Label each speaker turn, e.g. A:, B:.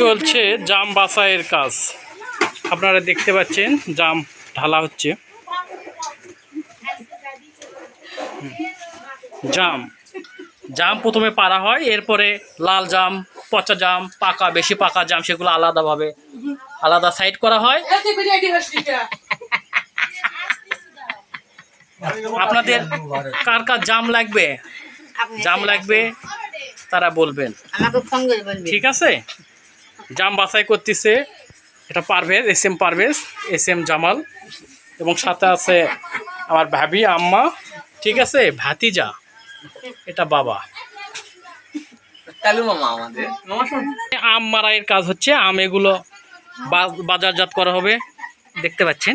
A: চলছে জাম বাছাইয়ের কাজ। আপনারা দেখতে পাচ্ছেন জাম ঢালা হচ্ছে। জাম জাম প্রথমে পাড়া হয়, এরপরে লাল জাম, পচা জাম, পাকা বেশি পাকা জাম সেগুলো আলাদাভাবে আলাদা সাইড করা হয়। আপনাদের কার কার জাম লাগবে, জাম লাগবে তারা বলবেন, ঠিক আছে? জাম বাছাই করতেছে এটা Parvez, S M Parvez, S M Jamal, এবং সাথে আছে আমার ভাবি, আম্মা, ঠিক আছে, ভাতিজা, এটা বাবা। আম মারাইয়ের কাজ হচ্ছে, আম এগুলো বাজারজাত করা হবে, দেখতে পাচ্ছেন।